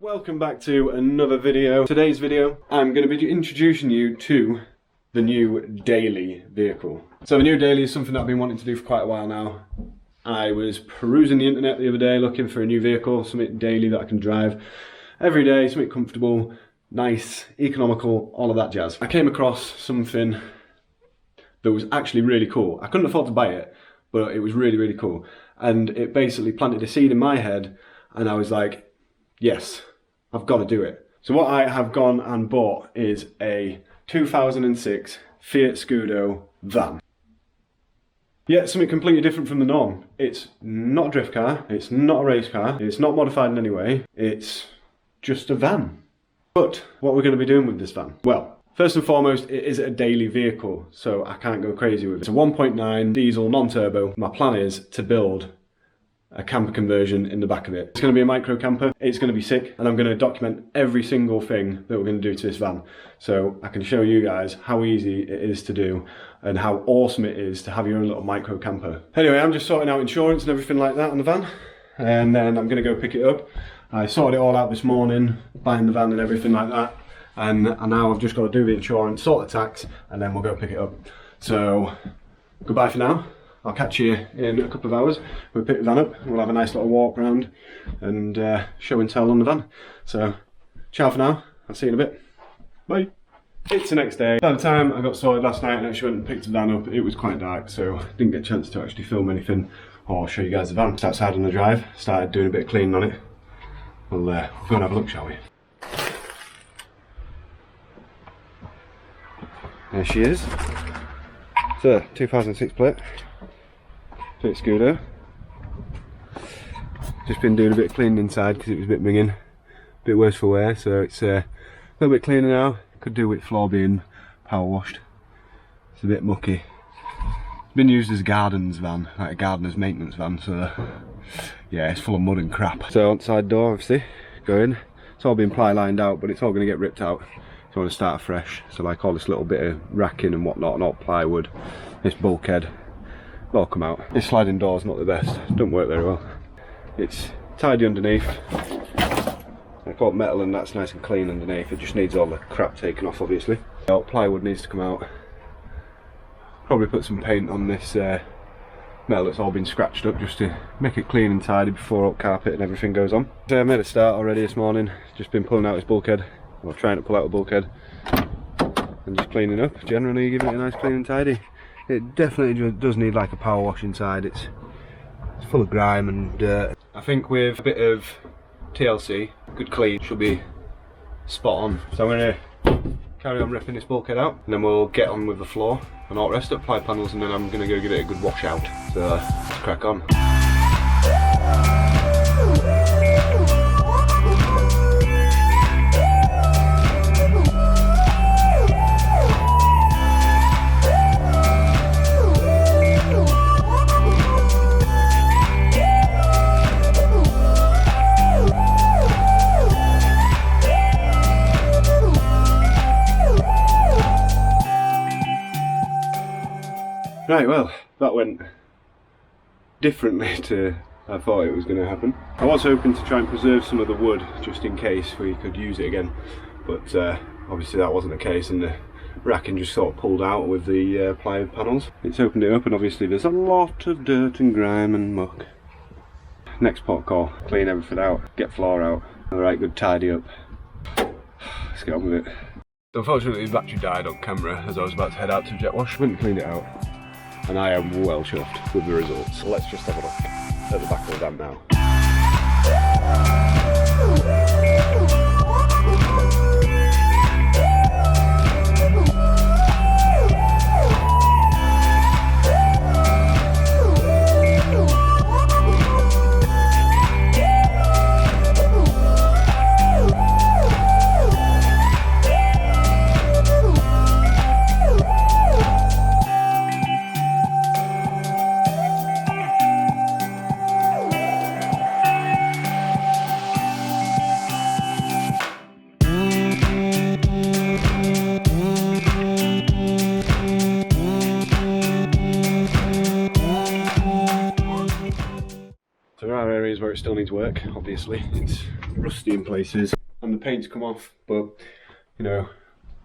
Welcome back to another video. Today's video, I'm going to be introducing you to the new daily vehicle. So the new daily is something that I've been wanting to do for quite a while now. I was perusing the internet the other day looking for a new vehicle, something daily that I can drive every day, something comfortable, nice, economical, all of that jazz. I came across something that was actually really cool. I couldn't afford to buy it, but it was really cool. And it basically planted a seed in my head and I was like, yes, I've got to do it. So what I have gone and bought is a 2006 Fiat Scudo van. Yeah, something completely different from the norm. It's not a drift car, it's not a race car, it's not modified in any way, it's just a van. But what we're going to be doing with this van? Well, first and foremost, it is a daily vehicle, so I can't go crazy with it. It's a 1.9 diesel non-turbo. My plan is to build a camper conversion in the back of it. It's going to be a micro camper, it's going to be sick, and I'm going to document every single thing that we're going to do to this van. So I can show you guys how easy it is to do and how awesome it is to have your own little micro camper. Anyway, I'm just sorting out insurance and everything like that on the van, and then I'm going to go pick it up. I sorted it all out this morning, buying the van and everything like that, and now I've just got to do the insurance, sort the tax, and then we'll go pick it up. So goodbye for now. I'll catch you in a couple of hours. We'll pick the van up, we'll have a nice little walk around and show and tell on the van. So, ciao for now, I'll see you in a bit. Bye. It's the next day. By the time I got sorted last night and actually went and picked the van up, it was quite dark, so I didn't get a chance to actually film anything or show you guys the van. Just outside on the drive, started doing a bit of cleaning on it. We'll go and have a look, shall we? There she is. It's a 2006 plate. Fiat Scudo. Just been doing a bit of cleaning inside because it was a bit minging, a bit worse for wear, so it's a little bit cleaner now. Could do with floor being power washed. It's a bit mucky. It's been used as a garden's van, like a gardener's maintenance van, so yeah, it's full of mud and crap. So on the side door, obviously, go in. It's all been ply lined out, but it's all going to get ripped out. So I want to start afresh. So like all this little bit of racking and whatnot, and all plywood, this bulkhead, all come out. This sliding door's not the best, don't work very well. It's tidy underneath. I got metal and that's nice and clean underneath. It just needs all the crap taken off, obviously. All plywood needs to come out. Probably put some paint on this metal that's all been scratched up just to make it clean and tidy before all carpet and everything goes on. So I made a start already this morning. Just been pulling out this bulkhead, or trying to pull out the bulkhead, and just cleaning up. Generally giving it a nice clean and tidy. It definitely does need like a power wash inside. It's full of grime and dirt. I think with a bit of TLC, good clean, should be spot on. So I'm going to carry on ripping this bulkhead out, and then we'll get on with the floor and all the rest, apply panels, and then I'm going to go give it a good wash out. So let's crack on. Right, well, that went differently to I thought it was going to happen. I was hoping to try and preserve some of the wood just in case we could use it again, but obviously that wasn't the case, and the racking just sort of pulled out with the ply panels. It's opened it up and obviously there's a lot of dirt and grime and muck. Next port call, clean everything out, get floor out. Alright, good tidy up. Let's get on with it. So unfortunately the battery died on camera as I was about to head out to jet wash. Went and cleaned it out, and I am well chuffed with the results. So let's just have a look at the back of the van now. it still needs work, obviously. It's rusty in places and the paint's come off, but you know,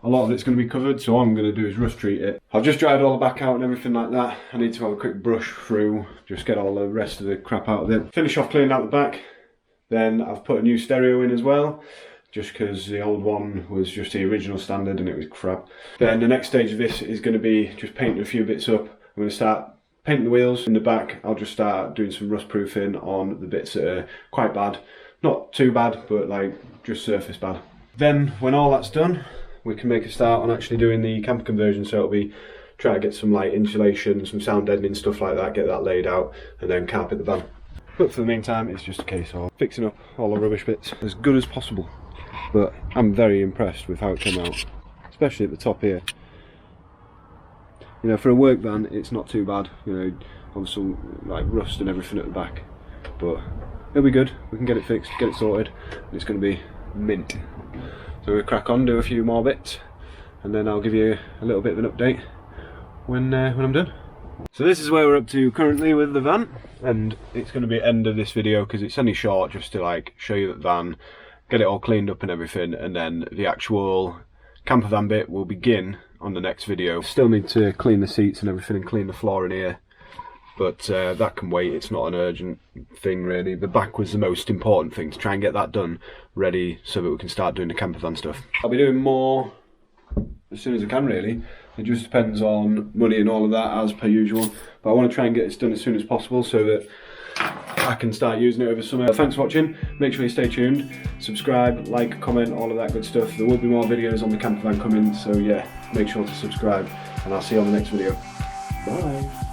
a lot of it's going to be covered, so all I'm going to do is rust treat it. I've just dried all the back out and everything like that. I need to have a quick brush through, just get all the rest of the crap out of it. Finish off cleaning out the back, then I've put a new stereo in as well, just because the old one was just the original standard and it was crap. Then the next stage of this is going to be just painting a few bits up. I'm going to start painting the wheels in the back. I'll just start doing some rust proofing on the bits that are quite bad. Not too bad, but like just surface bad. Then when all that's done, we can make a start on actually doing the camper conversion. So it'll be try to get some like insulation, some sound deadening, stuff like that, get that laid out and then carpet the van. But for the meantime, it's just a case of fixing up all the rubbish bits as good as possible. But I'm very impressed with how it came out, especially at the top here. You know, for a work van, it's not too bad. You know, on some like rust and everything at the back, but it'll be good. We can get it fixed, get it sorted, and it's going to be mint. So we'll crack on, do a few more bits, and then I'll give you a little bit of an update when I'm done. So this is where we're up to currently with the van, and it's going to be the end of this video because it's only short, just to like show you the van, get it all cleaned up and everything, and then the actual camper van bit will begin on the next video. Still need to clean the seats and everything and clean the floor in here, but that can wait. It's not an urgent thing really. The back was the most important thing, to try and get that done ready so that we can start doing the camper van stuff. I'll be doing more as soon as I can really. It just depends on money and all of that as per usual, but I want to try and get this done as soon as possible so that I can start using it over summer. Thanks for watching, make sure you stay tuned, subscribe, like, comment, all of that good stuff. There will be more videos on the camper van coming, so yeah, make sure to subscribe and I'll see you on the next video. Bye.